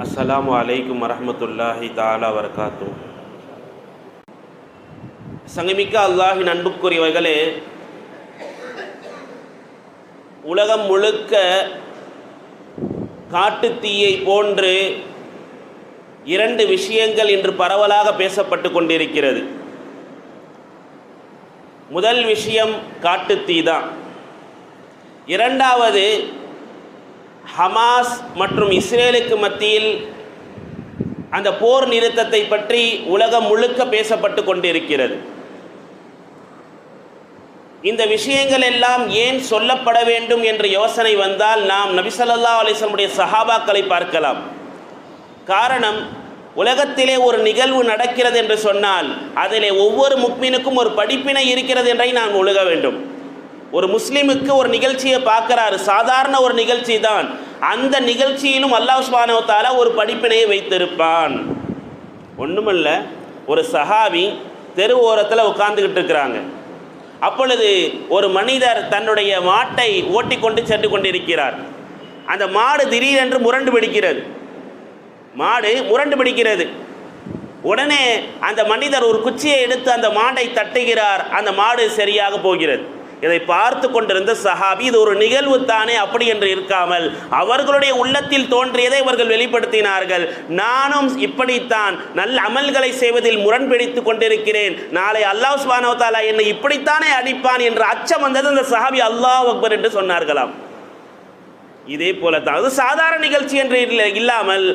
அஸ்ஸலாமு அலைக்கும் வரஹ்மத்துல்லாஹி தஆலா வரகாத்து. சங்கமிக்க அல்லாஹின் அன்புக்குரியவர்களே, உலகம் முழுக்க காட்டுத்தீயை போன்று இரண்டு விஷயங்கள் இன்று பரவலாக பேசப்பட்டு கொண்டிருக்கிறது. முதல் விஷயம் காட்டுத்தீ தான். இரண்டாவது, ஹமாஸ் மற்றும் இஸ்ரேலுக்கு மத்தியில் அந்த போர் நிறுத்தத்தை பற்றி உலகம் முழுக்க பேசப்பட்டு கொண்டிருக்கிறது. இந்த விஷயங்கள் எல்லாம் ஏன் சொல்லப்பட வேண்டும் என்ற யோசனை வந்தால் நாம் நபி ஸல்லல்லாஹு அலைஹி வஸல்லம் சஹாபாக்களை பார்க்கலாம். காரணம், உலகத்திலே ஒரு நிகழ்வு நடக்கிறது என்று சொன்னால் அதிலே ஒவ்வொரு முக்மீனுக்கும் ஒரு படிப்பினை இருக்கிறது என்றை நாம் ஒழுக வேண்டும். ஒரு முஸ்லீமுக்கு ஒரு நிகழ்ச்சியை பார்க்குறாரு, சாதாரண ஒரு நிகழ்ச்சி தான், அந்த நிகழ்ச்சியிலும் அல்லாஹ் சுப்ஹானஹு வ தஆலா ஒரு படிப்பினையை வைத்திருப்பான். ஒன்றுமல்ல, ஒரு சஹாபி தெரு ஓரத்தில் உட்கார்ந்துக்கிட்டு இருக்கிறாங்க. அப்பொழுது ஒரு மனிதர் தன்னுடைய மாட்டை ஓட்டி கொண்டு சென்று கொண்டிருக்கிறார். அந்த மாடு திடீரென்று முரண்டு பிடிக்கிறது. உடனே அந்த மனிதர் ஒரு குச்சியை எடுத்து அந்த மாட்டை தட்டுகிறார். அந்த மாடு சரியாக போகிறது. இதை பார்த்து கொண்டிருந்த சஹாபி, இது ஒரு நிகழ்வு தானே, அப்படி என்று இருக்காமல் அவர்களுடைய உள்ளத்தில் தோன்றியதை இவர்கள் வெளிப்படுத்தினார்கள். நானும் இப்படித்தான் நல்ல அமல்களை செய்வதில் முரண்பிடித்து கொண்டிருக்கிறேன், நாளை அல்லாஹ் சுப்ஹானஹு வ தஆலா என்னை இப்படித்தானே அடிப்பான் என்ற அச்சம் வந்தது. அந்த சஹாபி அல்லாஹ் அக்பர் என்று சொன்னார்களாம். இதே போல தான் அது சாதாரண நிகழ்ச்சி என்று இல்லாமல்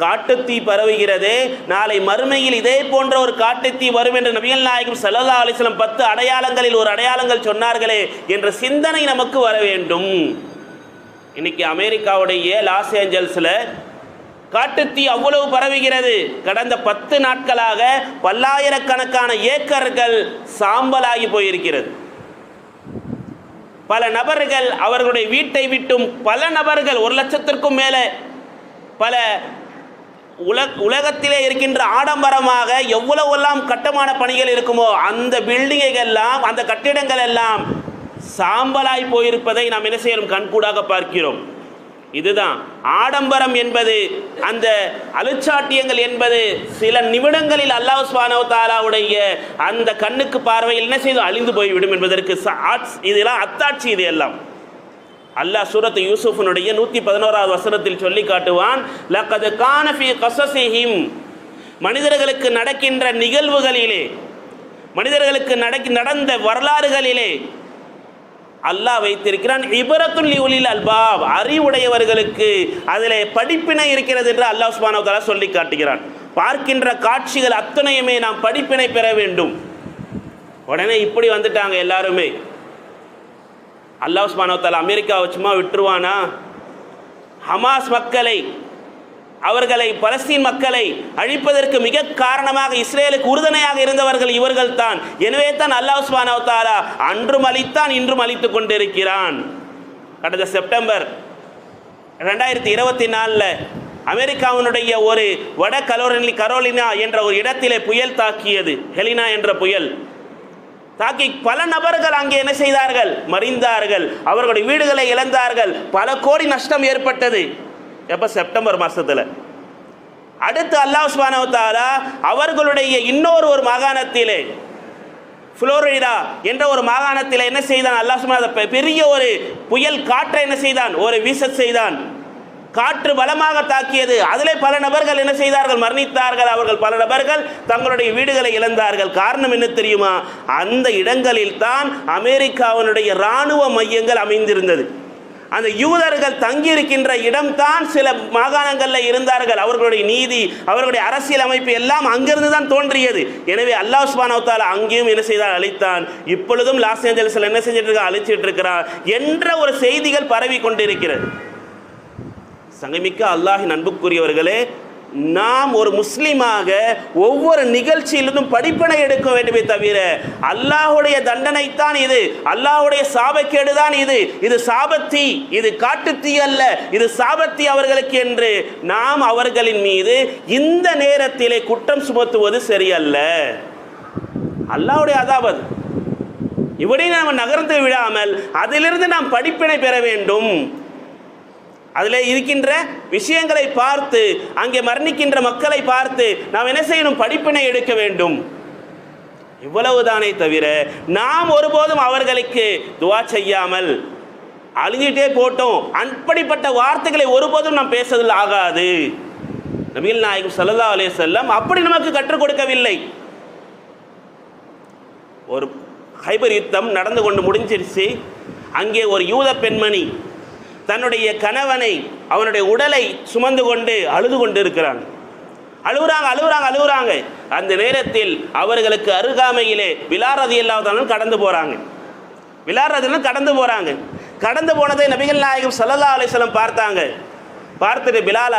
காட்டுத்தீ பரவுகிறதே, நாளை மறுமையில் இதே போன்ற ஒரு காட்டுத்தீ வரும் என்று நபிகள் நாயகம் ஸல்லல்லாஹு அலைஹி வஸல்லம் 10 அடையாளங்களில் ஒரு அடையாளங்கள் சொன்னார்களே என்ற சிந்தனை நமக்கு வர வேண்டும். இன்னைக்கு அமெரிக்காவுடைய லாஸ் ஏஞ்சல்ஸில் காட்டுத்தீ அவ்வளவு பரவுகிறது. கடந்த 10 நாட்களாக பல்லாயிரக்கணக்கான ஏக்கர்கள் சாம்பலாகி போயிருக்கிறது. பல நபர்கள் அவர்களுடைய வீட்டை விட்டும், பல நபர்கள் 1 லட்சத்திற்கும் மேலே, பல உலகத்திலே இருக்கின்ற ஆடம்பரமாக எவ்வளவெல்லாம் கட்டுமான பணிகள் இருக்குமோ அந்த பில்டிங்குகள் எல்லாம், அந்த கட்டிடங்கள் எல்லாம் சாம்பலாய் போயிருப்பதை நாம் என்ன செய்யணும், கண்கூடாக பார்க்கிறோம். இதுதான் ஆடம்பரம் என்பது, அந்த அலுச்சாட்டியங்கள் என்பது சில நிமிடங்களில் அல்லாஹ் சுப்ஹானஹு வ தஆலாவுடைய அந்த கண்ணுக்கு பார்வையில் என்ன செய்து அழிந்து போய்விடும் என்பதற்கு இதெல்லாம் அத்தாட்சி. இது எல்லாம் அல்லாஹ் சூரத் யூசுஃபினுடைய 111வது வசனத்தில் சொல்லி காட்டுவான். லக்கத் கான ஃபீ கஸஸிஹிம், மனிதர்களுக்கு நடக்கின்ற நிகழ்வுகளிலே, மனிதர்களுக்கு நடந்த வரலாறுகளிலே அல்லாஹ் வைத்திருக்கிறான் இபரத்துல் லிஉலில் அல்பாப், அறிவுடையவர்களுக்கு அதிலே படிப்பினை இருக்கிறது என்று அல்லாஹ் சுப்ஹானஹு வ தஆலா சொல்லி காட்டுகிறான். பார்க்கின்ற காட்சிகள் அத்தனையுமே நாம் படிப்பினை பெற வேண்டும். உடனே இப்படி வந்துட்டாங்க எல்லாருமே. அல்லாஹ் சுப்ஹானஹு வ தஆலா அமெரிக்காவை சும்மா விட்டுருவானா? ஹமாஸ் மக்களை, அவர்களை, பலஸ்தீன் மக்களை அழிப்பதற்கு மிக காரணமாக இஸ்ரேலுக்கு உறுதுணையாக இருந்தவர்கள் இவர்கள் தான். எனவே தான் அல்லாஹ் சுப்ஹானஹு வ தஆலா அன்றும் அளித்தான், இன்றும் அளித்துக் கொண்டிருக்கிறான். கடந்த செப்டம்பர் 2024 அமெரிக்காவினுடைய ஒரு வட கரோலினா என்ற ஒரு இடத்திலே புயல் தாக்கியது. ஹெலினா என்ற புயல் தாக்கி பல நபர்கள் அங்கே என்ன செய்தார்கள், மறிந்தார்கள், அவர்களுடைய வீடுகளை இழந்தார்கள், பல கோடி நஷ்டம் ஏற்பட்டது. எப்போ? செப்டம்பர் மாதத்தில். அடுத்து அல்லாஹ் சுப்ஹானஹு வ தஆலா அவர்களுடைய இன்னொரு மாகாணத்திலே, புளோரிடா என்ற ஒரு மாகாணத்தில் என்ன செய்தான் அல்லாஹ் சுப்ஹானஹு, பெரிய ஒரு புயல் காற்றை என்ன செய்தான், ஒரு வீச செய்தான். காற்று பலமாக தாக்கியது. அதிலே பல நபர்கள் என்ன செய்தார்கள், மரணித்தார்கள். அவர்கள் பல நபர்கள் தங்களுடைய வீடுகளை இழந்தார்கள். காரணம் என்ன தெரியுமா? அந்த இடங்களில் தான் அமெரிக்காவினுடைய இராணுவ மையங்கள் அமைந்திருந்தது. அந்த யூதர்கள் தங்கியிருக்கின்ற இடம்தான் சில மாகாணங்களில் இருந்தார்கள். அவர்களுடைய நீதி, அவர்களுடைய அரசியல் அமைப்பு எல்லாம் அங்கிருந்து தான் தோன்றியது. எனவே அல்லாஹ் சுப்ஹானஹு வ தஆலா அங்கேயும் என்ன செய்தார், அழித்தான். இப்பொழுதும் லாஸ் ஏஞ்சல்ஸில் என்ன செஞ்சுட்டு இருக்கா, அழிச்சிட்டு இருக்கிறார் என்ற ஒரு செய்திகள் பரவி கொண்டிருக்கிறது. சங்கமிக்க அல்லாஹின் அன்புக்குரியவர்களே, நாம் ஒரு முஸ்லீமாக ஒவ்வொரு நிகழ்ச்சியிலிருந்தும் படிப்பினை எடுக்க வேண்டுமே தவிர அல்லாஹுடைய தண்டனைத்தான் இது, அல்லாஹுடைய சாபக்கேடு தான் இது சாபத்தீ, இது காட்டுத்தீ அல்ல, இது சாபத்தீ அவர்களுக்கு என்று நாம் அவர்களின் மீது இந்த நேரத்திலே குற்றம் சுமத்துவது சரியல்ல. அல்லாஹுடைய அதாபத் இப்படி நாம் நகர்ந்து விடாமல் அதிலிருந்து நாம் படிப்பினை பெற வேண்டும். அதில் இருக்கின்ற விஷயங்களை பார்த்து, அங்கே மரணிக்கின்ற மக்களை பார்த்து நாம் என்ன செய்யணும்? படிப்பினை எடுக்க வேண்டும். இவ்வளவுதானே தவிர நாம் ஒருபோதும் அவர்களுக்கு துவா செய்யாமல் அழிஞ்சிட்டே போட்டோம் அப்படிப்பட்ட வார்த்தைகளை ஒருபோதும் நாம் பேசுவதில் ஆகாது. நபிகள் நாயகம் ஸல்லல்லாஹு அலைஹி வஸல்லம் அப்படி நமக்கு கற்றுக் கொடுக்கவில்லை. ஒரு ஹைபர் யுத்தம் நடந்து கொண்டு முடிஞ்சிருச்சு. அங்கே ஒரு யூத பெண்மணி தன்னுடைய கணவனை, அவனுடைய உடலை சுமந்து கொண்டு அழுது கொண்டு இருக்கிறாங்க. அழுகுறாங்க. அந்த நேரத்தில் அவர்களுக்கு அருகாமையிலே பிலால் ரலியல்லாஹு அன்ஹு கடந்து போறாங்க. கடந்து போனதை நபிகள் நாயகம் ஸல்லல்லாஹு அலைஹி வஸல்லம் பார்த்துட்டு பிலால்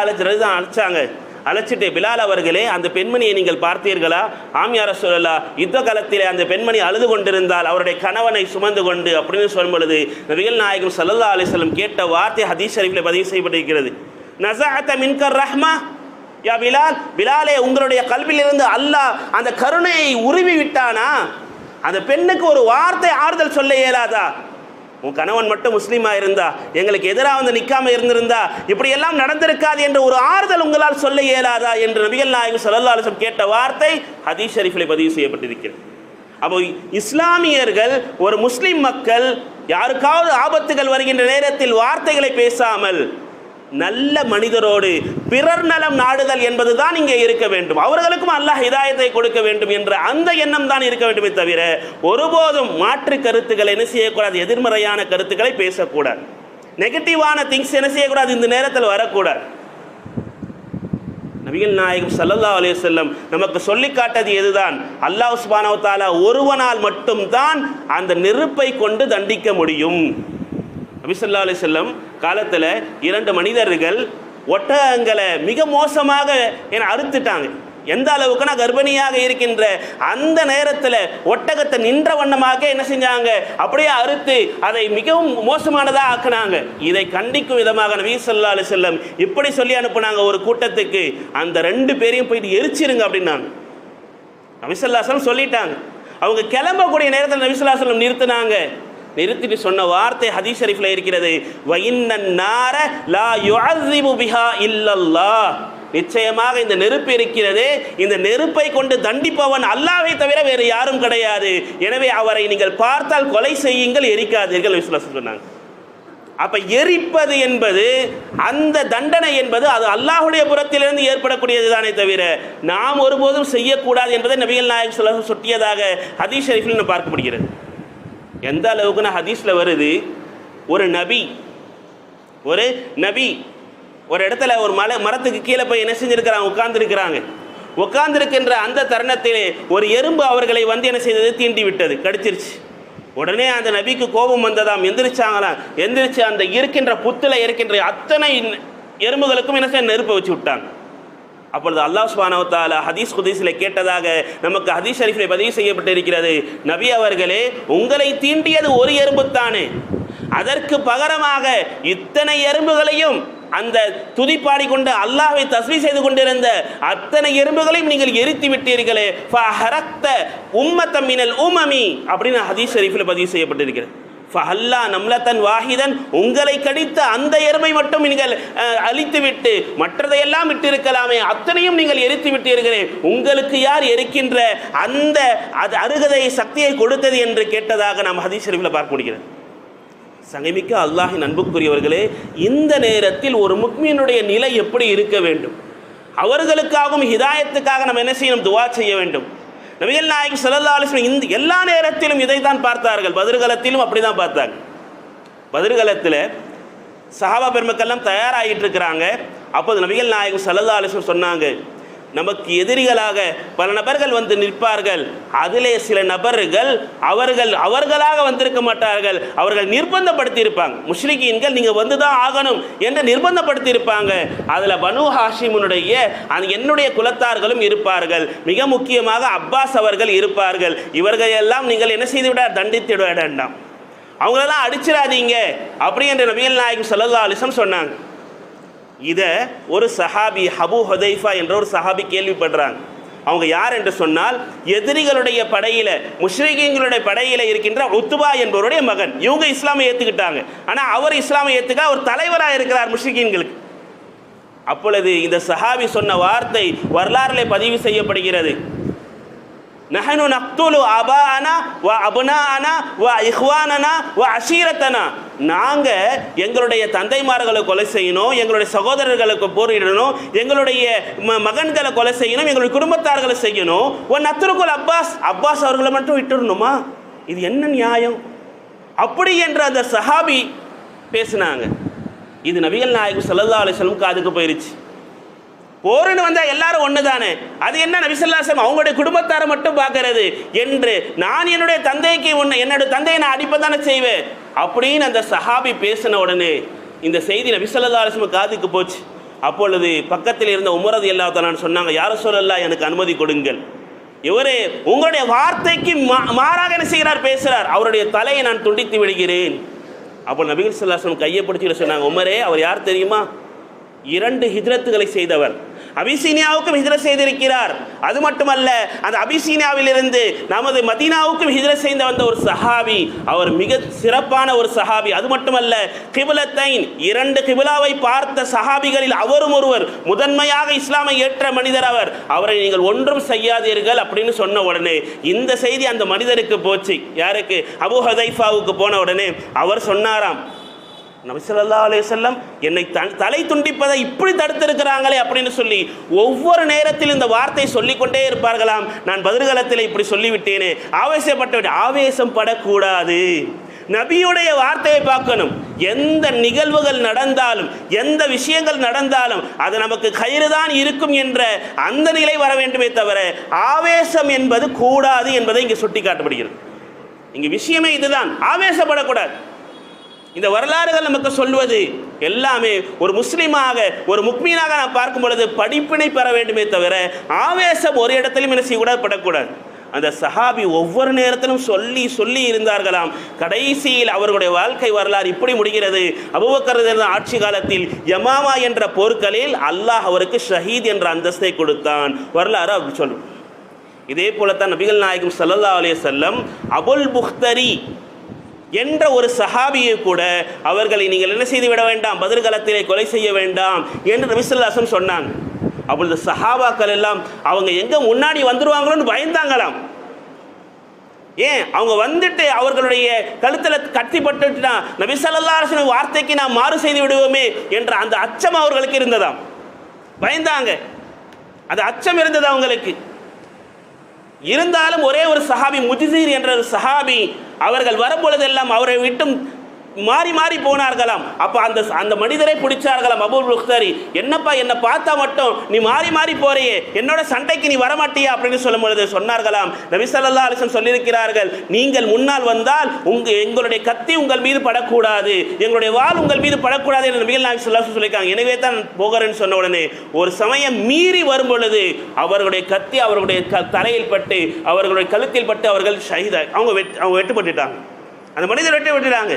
அழைச்சிட்டு, பிலால் அவர்களே, அந்த பெண்மணியை நீங்கள் பார்த்தீர்களா? ஆம் யா ரசூலல்லாஹ், யுத்த காலத்திலே அந்த பெண்மணி அழுது கொண்டிருந்தால் அவருடைய கணவனை சுமந்து கொண்டு அப்படின்னு சொல்லும் பொழுது நபிகள் நாயகம் ஸல்லல்லாஹு அலைஹி வஸல்லம் கேட்ட வார்த்தை ஹதீஸ் ஷரீஃபில் பதிவு செய்யப்பட்டிருக்கிறது. நஸஅத மின்கர் ரஹ்மா யா பிலால், பிலாலே, உங்களுடைய கல்வியிலிருந்து அல்லாஹ் அந்த கருணையை உருவி விட்டானா? அந்த பெண்ணுக்கு ஒரு வார்த்தை ஆறுதல் சொல்ல இயலாதா? உன் கணவன் மட்டும் முஸ்லீமாக இருந்தா, எங்களுக்கு எதிராக வந்து நிற்காம இருந்திருந்தா இப்படியெல்லாம் நடந்திருக்காது என்ற ஒரு ஆறுதல் உங்களால் சொல்ல இயலாதா என்று நபிகள் நாயகம் ஸல்லல்லாஹு அலைஹி வஸல்லம் கேட்ட வார்த்தை ஹதீஸ் ஷரீஃபில் பதிவு செய்யப்பட்டிருக்கிறது. அப்போ இஸ்லாமியர்கள், ஒரு முஸ்லிம் மக்கள் யாருக்காவது ஆபத்துகள் வருகின்ற நேரத்தில் வார்த்தைகளை பேசாமல் நல்ல மனிதரோடு பிறர் நலம் நாடுதல் என்பதுதான் இங்கே இருக்க வேண்டும். அவர்களுக்கும் அல்லாஹ் ஹிதாயத்தை கொடுக்க வேண்டும் என்ற அந்த எண்ணம் தான் இருக்க வேண்டுமே தவிர ஒருபோதும் மாற்று கருத்துக்களை என்ன செய்யக்கூடாது? எதிர்மறையான கருத்துக்களை பேசக்கூடாது. நெகட்டிவான திங்ஸ் என்ன செய்யக்கூடாது? இந்த நேரத்தில் வரக்கூடாது. நபிகள் நாயகம் ஸல்லல்லாஹு அலைஹி வஸல்லம் நமக்கு சொல்லி காட்டது எதுதான்? அல்லாஹ் சுப்ஹானஹு வ தஆலா ஒருவனால் மட்டும்தான் அந்த நெருப்பை கொண்டு தண்டிக்க முடியும். நபி ஸல்லல்லாஹு அலைஹி வஸல்லம் காலத்தில் 2 மனிதர்கள் ஒட்டகங்களை மிக மோசமாக அறுத்துட்டாங்க. எந்த அளவுக்குன்னா, கர்ப்பிணியாக இருக்கின்ற அந்த நேரத்தில் ஒட்டகத்தை நின்ற வண்ணமாக என்ன செஞ்சாங்க? அப்படியே அறுத்து அதை மிகவும் மோசமானதாக ஆக்கினாங்க. இதை கண்டிக்கும் விதமாக நபி ஸல்லல்லாஹு அலைஹி வஸல்லம் இப்படி சொல்லி அனுப்புனாங்க ஒரு கூட்டத்துக்கு, அந்த 2 பேரையும் போயிட்டு எரிச்சிருங்க அப்படின்னாங்க. நபி ஸல்லல்லாஹு அலைஹி வஸல்லம் சொல்லிட்டாங்க. அவங்க கிளம்பக்கூடிய நேரத்தில் நபி ஸல்லல்லாஹு அலைஹி வஸல்லம் நிறுத்திட்டு சொன்ன வார்த்தை ஹதீஸ் ஷரீஃபில் இருக்கிறது. வஇன்னன் நார லா யுஅஸிபு பிஹா இல்லல்லாஹ், நிச்சயமாக இந்த நெருப்பு இருக்கிறது, இந்த நெருப்பை கொண்டு தண்டிப்பவன் அல்லாஹ்வை தவிர வேறு யாரும் கிடையாது. எனவே அவரை நீங்கள் பார்த்தால் கொலை செய்யுங்கள், எரிக்காதீர்கள் சொன்னாங்க. அப்ப எரிப்பது என்பது, அந்த தண்டனை என்பது அது அல்லாஹ்வுடைய புறத்திலிருந்து ஏற்படக்கூடியது தானே தவிர நாம் ஒருபோதும் செய்யக்கூடாது என்பதை நபிகள் நாயகம் ஸல்லல்லாஹு அலைஹி வஸல்லம் சுட்டியதாக ஹதீஸ் ஷரீஃபில் நம்ம பார்க்க முடிகிறது. எந்த அளவுக்குன்னா ஹதீஸில் வருது, ஒரு நபி ஒரு இடத்துல ஒரு மரத்துக்கு கீழே போய் என்ன செஞ்சிருக்கிறாங்க? உட்கார்ந்துருக்கின்ற அந்த தருணத்திலே ஒரு எறும்பு அவர்களை வந்து என்ன செய்தது? தீண்டி விட்டது, கடிச்சிருச்சு. உடனே அந்த நபிக்கு கோபம் வந்ததாம். எந்திரிச்சு அந்த இருக்கின்ற புத்துல இருக்கின்ற அத்தனை எறும்புகளுக்கும் என்ன செய்ய? நெருப்பை வச்சு விட்டாங்க. அப்பொழுது அல்லாஹ் சுப்ஹானஹு வ தஆலா ஹதீஸ் குதீஸில் கேட்டதாக நமக்கு ஹதீஸ் ஷரீஃபில் பதிவு செய்யப்பட்டிருக்கிறது. நபி அவர்களே, உங்களை தீண்டியது ஒரு எறும்பு தானே, அதற்கு பகரமாக இத்தனை எறும்புகளையும் அந்த துதிப்பாடி கொண்டு அல்லாஹ்வை தஸ்பீஹ் செய்து கொண்டிருந்த அத்தனை எறும்புகளையும் நீங்கள் எரித்து விட்டீர்களே, ஃபஹரக்த உம்மத்தம் மினல் உமமி அப்படின்னு ஹதீஸ் ஷரீஃபில் பதிவு செய்யப்பட்டிருக்கிறது. ஃபஹல்லா நம்லத்தன் வாஹிதன், உங்களை கடித்த அந்த எறும்பை மட்டும் நீங்கள் அழித்து விட்டு மற்றதையெல்லாம் விட்டு இருக்கலாமே, அத்தனையும் நீங்கள் எரித்து விட்டீர்களே, உங்களுக்கு யார் எரிக்கின்ற அந்த அருகதை சக்தியை கொடுத்தது என்று கேட்டதாக நாம் ஹதீஸ் ஷரீஃபில் பார்க்க முடிகிறது. சங்கைமிக்க அல்லாஹின் அன்புக்குரியவர்களே, இந்த நேரத்தில் ஒரு முக்மீனுடைய நிலை எப்படி இருக்க வேண்டும்? அவர்களுக்காகவும் ஹிதாயத்துக்காக நம்ம என்ன செய்யணும்? துவா செய்ய வேண்டும். நபிகள் நாயகம் ஸல்லல்லாஹு அலைஹி வஸல்லம் இந்த எல்லா நேரத்திலும் இதைத்தான் பார்த்தார்கள். பதிர்களத்திலும் அப்படி தான் பார்த்தாங்க. பதிர்களத்தில் சஹாபா பெருமக்கெல்லாம் தயாராகிட்டு இருக்கிறாங்க. அப்போது நபிகள் நாயகம் ஸல்லல்லாஹு அலைஹி வஸல்லம் சொன்னாங்க, நமக்கு எதிரிகளாக பல நபர்கள் வந்து நிற்பார்கள், அதிலே சில நபர்கள் அவர்களாக வந்திருக்க மாட்டார்கள், அவர்கள் நிர்பந்தப்படுத்தி இருப்பாங்க. முஷ்ரிக்கீன்கள் நீங்கள் வந்து தான் ஆகணும் என்று நிர்பந்தப்படுத்தி இருப்பாங்க. அதில் பனு ஹாஷிமுடைய என்னுடைய குலத்தார்களும் இருப்பார்கள், மிக முக்கியமாக அப்பாஸ் அவர்கள் இருப்பார்கள். இவர்களெல்லாம் நீங்கள் என்ன செய்து விட? தண்டித்து விட வேண்டாம், அவங்களெல்லாம் அடிச்சிடாதீங்க அப்படி என்று நபிகள் நாயகம் ஸல்லல்லாஹு அலைஹி வஸல்லம் சொன்னாங்க. இதை ஒரு சஹாபி அபூ ஹுதைஃபா என்ற ஒரு சஹாபி கேள்விப்படுறாங்க. அவங்க யார் என்று சொன்னால் எதிரிகளுடைய படையில, முஷ்ரிகீன்களுடைய படையில இருக்கின்ற உத்பா என்பவருடைய மகன். இவங்க இஸ்லாமை ஏற்றுக்கிட்டாங்க. ஆனால் அவர் இஸ்லாமை ஏற்றுக்க அவர் தலைவராக இருக்கிறார் முஷ்ரிகீன்களுக்கு. அப்பொழுது இந்த சஹாபி சொன்ன வார்த்தை வரலாறுல பதிவு செய்யப்படுகிறது. நஹனு நக்துலு அபாஅனா வ அப்னாஅனா வ இஹ்வானனா வ அஷீரத்தனா, நாங்க எங்களுடைய தந்தைமார்களை கொலை செய்யணும், எங்களுடைய சகோதரர்களுக்கு போரிடணும், எங்களுடைய மகன்களை கொலை செய்யணும், எங்களுடைய குடும்பத்தார்களை செய்யணும். ஒ நத்ருகுல் அப்பாஸ் அவர்களை மட்டும் விட்டுடணுமா? இது என்ன நியாயம்? அப்படி என்று அந்த சஹாபி பேசினாங்க. இது நபிகள் நாயகம் ஸல்லல்லாஹு அலைஹி வஸல்லம் காதுக்கு போயிருச்சு. போர்னு வந்தால் எல்லாரும் ஒன்று தானே, அது என்ன நபி ஸல்லல்லாஹு அலைஹி வஸல்லம் அவங்களுடைய குடும்பத்தாரை மட்டும் பார்க்கறது என்று, நான் என்னுடைய தந்தைக்கு என்னுடைய தந்தையை நான் அடிப்பதானே செய்வேன் அப்படின்னு அந்த சஹாபி பேசின உடனே இந்த செய்தி நபி ஸல்லல்லாஹு அலைஹி வஸல்லம் காதுக்கு போச்சு. அப்பொழுது பக்கத்தில் இருந்த உமர் ரலியல்லாஹு தஆலா சொன்னாங்க, யா ரசூலல்லாஹ் எனக்கு அனுமதி கொடுங்கள், இவரே உங்களுடைய வார்த்தைக்கு மாறாக என்ன செய்கிறார், பேசுகிறார், அவருடைய தலையை நான் துண்டித்து விடுகிறேன். அப்போ நபிகள் ஸல்லல்லாஹு அலைஹி வஸல்லம் கையை பிடிச்சிட்டு சொன்னாங்க, உமரே அவர் யார் தெரியுமா? 2 ஹிஜ்ரத்துகளை செய்தவர், அபிசீனியாவுக்கும் ஹிஜ்ரத் செய்திருக்கிறார். அது மட்டுமல்ல, அந்த அபிசீனியாவிலிருந்து நமது மதீனாவுக்கும் ஹிஜ்ரத் செய்த வந்த ஒரு சஹாபி, அவர் மிக சிறப்பான ஒரு சஹாபி. அது மட்டுமல்ல, கிபிலத்தைன் 2 கிபிலாவை பார்த்த சஹாபிகளில் அவரும் ஒருவர், முதன்மையாக இஸ்லாமை ஏற்ற மனிதர் அவர். அவரை நீங்கள் ஒன்றும் செய்யாதீர்கள் அப்படின்னு சொன்ன உடனே இந்த செய்தி அந்த மனிதருக்கு போச்சு. யாருக்கு? அபூ ஹுதைஃபாவுக்கு போன உடனே அவர் சொன்னாராம், நபி ஸல்லல்லாஹு அலைஹி வஸல்லம் என்னை தலை துண்டிப்பதை இப்படி தடுத்திருக்கிறாங்களே அப்படின்னு சொல்லி ஒவ்வொரு நேரத்தில் இந்த வார்த்தை சொல்லிக்கொண்டே இருப்பார்களாம். நான் பதிர்களத்தில் இப்படி சொல்லிவிட்டேனே, ஆவேசம் படக்கூடாது, நபியுடைய வார்த்தையை பார்க்கணும். எந்த நிகழ்வுகள் நடந்தாலும், எந்த விஷயங்கள் நடந்தாலும் அது நமக்கு கயிறுதான் இருக்கும் என்ற அந்த நிலை வர வேண்டுமே தவிர ஆவேசம் என்பது கூடாது என்பதை இங்கே சுட்டி காட்டப்படுகிறது. இங்கே விஷயமே இதுதான், ஆவேசப்படக்கூடாது. இந்த வரலாறுகள் நமக்கு சொல்வது எல்லாமே ஒரு முஸ்லீமாக, ஒரு முக்மீனாக நாம் பார்க்கும் பொழுது படிப்பினை பெற வேண்டுமே தவிர ஆவேசம் ஒரு இடத்திலும் என்ன செய்யக்கூடாது. அந்த சஹாபி ஒவ்வொரு நேரத்திலும் சொல்லி சொல்லி இருந்தார்களாம். கடைசியில் அவர்களுடைய வாழ்க்கை வரலாறு இப்படி முடிகிறது. அபூபக்கர் ஆட்சி காலத்தில் யமாமா என்ற போர்க்களில் அல்லாஹ் அவருக்கு ஷஹீத் என்ற அந்தஸ்தை கொடுத்தான். வரலாறு அப்படி சொல்லும். இதே போலத்தான் நபிகள் நாயகம் ஸல்லல்லாஹு அலைஹி வஸல்லம் அபுல் புக்தரி என்ற ஒரு சஹாபியை கூட அவர்களை நீங்கள் என்ன செய்து விட வேண்டாம், பதிர்களத்திலே கொலை செய்ய வேண்டாம் என்று நபி ஸல்லல்லாஹு அலைஹி வஸல்லம் சொன்னாங்க. அப்பொழுது சஹாபாக்கள் எல்லாம் அவங்க எங்க முன்னாடி வந்துருவாங்களோன்னு பயந்தாங்களாம். ஏன்? அவங்க வந்துட்டு அவர்களுடைய கழுத்தில் கட்டிப்பட்டுட்டா நபி ஸல்லல்லாஹு அலைஹி வஸல்லம் வார்த்தைக்கு நாம் மாறு செய்து விடுவோமே என்ற அந்த அச்சம் அவர்களுக்கு இருந்ததாம். பயந்தாங்க, அது அச்சம் இருந்தது அவங்களுக்கு. இருந்தாலும் ஒரே ஒரு சஹாபி, முஜ்ஸிர் என்ற ஒரு சஹாபி, அவர்கள் வரும்பொழுதெல்லாம் அவரை விட்டும் மாறி மாறி போனார்களாம். அப்போ அந்த மனிதரை பிடிச்சார்களாம். அபூல் புக்தரி, என்னப்பா என்னை பார்த்தா மட்டும் நீ மாறி மாறி போறியே, என்னோட சண்டைக்கு நீ வரமாட்டியா அப்படின்னு சொல்லும் பொழுது சொன்னார்களாம், நபி ஸல்லல்லாஹு அலைஹி வஸல்லம் சொல்லியிருக்கிறார்கள், நீங்கள் முன்னால் வந்தால் எங்களுடைய கத்தி உங்கள் மீது படக்கூடாது, எங்களுடைய வாள் உங்கள் மீது படக்கூடாது என்று நபிகள் நாயகம் ஸல்லல்லாஹு அலைஹி வஸல்லம் சொல்லியிருக்காங்க. எனவே தான் போகிறேன்னு சொன்ன உடனே ஒரு சமயம் மீறி வரும் பொழுது அவர்களுடைய கத்தி அவர்களுடைய தலையில் பட்டு அவர்களுடைய கழுத்தில் பட்டு அவர்கள் ஷஹீத், அவங்க வெட்டுப்பட்டுட்டாங்க. அந்த மனிதர் வெட்டுப்பட்டுட்டாங்க.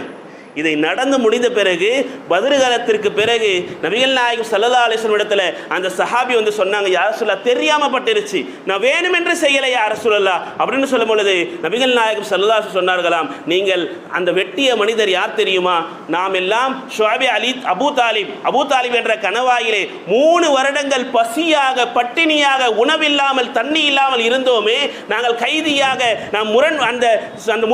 இதை நடந்து முடிந்த பிறகு பத்ர் காலத்திற்கு பிறகு நபிகள் நாயகம் ஸல்லல்லாஹு அலைஹி வஸல்லம் இடத்துல அந்த சஹாபி வந்து சொன்னாங்க, யா ரசூலல்லாஹ் தெரியாம பட்டுருச்சு, நான் வேணுமென்று செய்யலை யா ரசூலல்லாஹ் அப்படின்னு சொல்லும் பொழுது நபிகள் நாயகம் ஸல்லல்லாஹு அலைஹி வஸல்லம் சொன்னார்களாம், நீங்கள் அந்த வெட்டிய மனிதர் யார் தெரியுமா? நாம் எல்லாம் ஷுஐப் அலி அபூ தாலிப் என்ற கணவாயிலே 3 வருடங்கள் பசியாக பட்டினியாக உணவில்லாமல் தண்ணி இல்லாமல் இருந்தோமே, நாங்கள் கைதியாக நாம் அந்த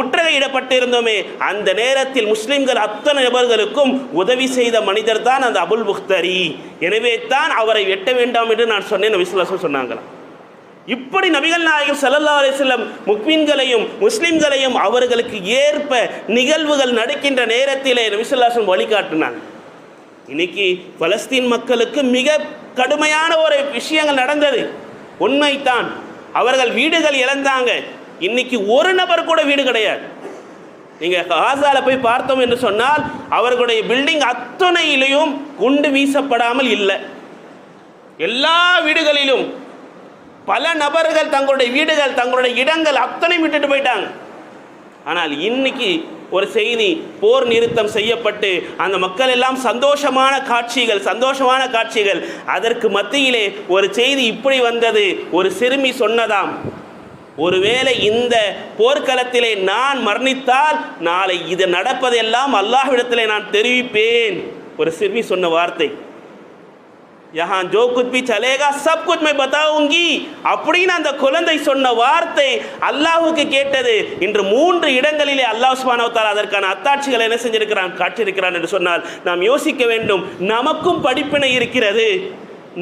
முற்றுகையிடப்பட்டு இருந்தோமே, அந்த நேரத்தில் முஸ்லிம்கள் அத்தனை நபர்களுக்கும் உதவி செய்த மனிதர் தான் அந்த அபுல் புக்தரி. எனவே தான் அவரை வெட்ட வேண்டாம் என்று நான் சொன்னேன் நபி ஸல்லல்லாஹு அலைஹி வஸல்லம் சொன்னாங்களாம். இப்படி நபிகள் நாயகம் ஸல்லல்லாஹு அலைஹி வஸல்லம் முக்மீன்களையும் முஸ்லிம்களையும் அவர்களுக்கு ஏற்ப நிகழ்வுகள் நடக்கின்ற நேரத்திலே நபி ஸல்லல்லாஹு அலைஹி வஸல்லம் வழிகாட்டினாங்க. இன்னைக்கு பலஸ்தீன் மக்களுக்கு மிக கடுமையான ஒரு விஷயங்கள் நடந்தது, உண்மைத்தான். அவர்கள் வீடுகள் இழந்தாங்க. இன்னைக்கு ஒரு நபர் கூட வீடு கிடையாது. நீங்கள் காசால போய் பார்த்தோம் என்று சொன்னால் அவர்களுடைய பில்டிங் அத்தனையிலையும் குண்டு வீசப்படாமல் இல்லை. எல்லா வீடுகளிலும் பல நபர்கள் தங்களுடைய வீடுகள் தங்களுடைய இடங்கள் அத்தனை விட்டுட்டு போயிட்டாங்க. ஆனால் இன்னைக்கு ஒரு செய்தி, போர் நிறுத்தம் செய்யப்பட்டு அந்த மக்கள் எல்லாம் சந்தோஷமான காட்சிகள். அதற்கு மத்தியிலே ஒரு செய்தி இப்படி வந்தது, ஒரு சிறுமி சொன்னதாம், ஒருவேளை இந்த போர்க்களத்திலே நான் மரணித்தால் நாளை இது நடப்பதெல்லாம் அல்லாஹ்விடத்திலே நான் தெரிவிப்பேன். ஒரு சிறுமி சொன்ன வார்த்தை, யஹா ஜோ குச் பி சலேகா சப் குச் மை பதாவுங்கி அப்படின்னு அந்த குழந்தை சொன்ன வார்த்தை அல்லாஹ்வுக்கு கேட்டது. இன்று 3 இடங்களிலே அல்லாஹ் சுப்ஹானஹு வ தஆலா அதற்கான அத்தாட்சிகளை என்ன செஞ்சிருக்கிறான், காட்டியிருக்கிறான் என்று சொன்னால் நாம் யோசிக்க வேண்டும். நமக்கும் படிப்பினை இருக்கிறது.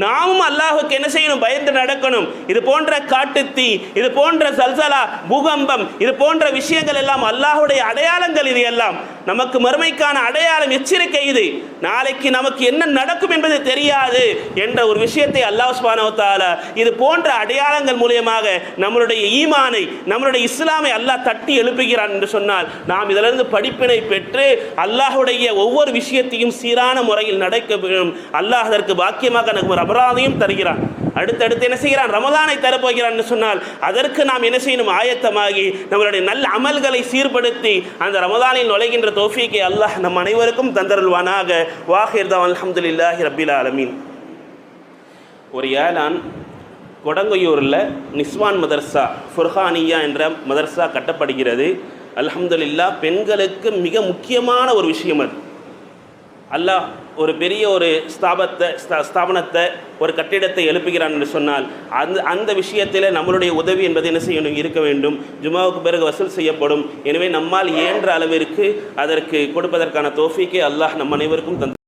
நாமும் அல்லாஹுக்கு என்ன செய்யணும், பயந்து நடக்கணும். இது போன்ற காட்டுத்தீ, இது போன்ற சல்சலா, பூகம்பம், இது போன்ற விஷயங்கள் எல்லாம் அல்லாஹுடைய அடையாளங்கள். இது எல்லாம் நமக்கு மறுமைக்கான அடையாளம், எச்சரிக்கை. இது நாளைக்கு நமக்கு என்ன நடக்கும் என்பது தெரியாது என்ற ஒரு விஷயத்தை அல்லாஹ் சுப்ஹானஹு வ தஆலா இது போன்ற அடையாளங்கள் மூலமாக நம்மளுடைய ஈமானை, நம்மளுடைய இஸ்லாமை அல்லாஹ் தட்டி எழுப்புகிறான் என்று சொன்னால் நாம் இதிலிருந்து படிப்பினை பெற்று அல்லாஹுடைய ஒவ்வொரு விஷயத்தையும் சீரான முறையில் நடக்க வேண்டும். அல்லாஹ் அதற்கு பாக்கியமாக நமக்கு அபராதையும் தருகிறான். அடுத்தடுத்து என்ன செய்கிறான், ரமதானை தரப்போகிறான் என்று சொன்னால் அதற்கு நாம் என்ன செய்யணும், ஆயத்தமாகி நம்மளுடைய நல்ல அமல்களை சீர்படுத்தி அந்த ரமதானில் நுழைகின்ற தௌஃபீக்கை அல்லாஹ் நம் அனைவருக்கும் தந்தருள்வானாக. வாஹிர் தஅவானா அல்ஹம்துலில்லாஹி ரப்பில் ஆலமீன். ஒரு ஏழான் கொடங்கையூரில் நிஸ்வான் மதர்சா ஃபுர்ஹானியா என்ற மதர்சா கட்டப்படுகிறது. அல்ஹம்துலில்லாஹ், பெண்களுக்கு மிக முக்கியமான ஒரு விஷயம் அது. அல்லாஹ் ஒரு பெரிய ஒரு ஸ்தாபனத்தை, ஒரு கட்டிடத்தை எழுப்புகிறான் என்று சொன்னால் அந்த விஷயத்தில் நம்மளுடைய உதவி என்பது என்ன செய்யணும், இருக்க வேண்டும். ஜுமாவுக்கு பிறகு வசூல் செய்யப்படும். எனவே நம்மால் இயன்ற அளவிற்கு அதற்கு கொடுப்பதற்கான தௌஃபீக்கை அல்லாஹ் நம் அனைவருக்கும்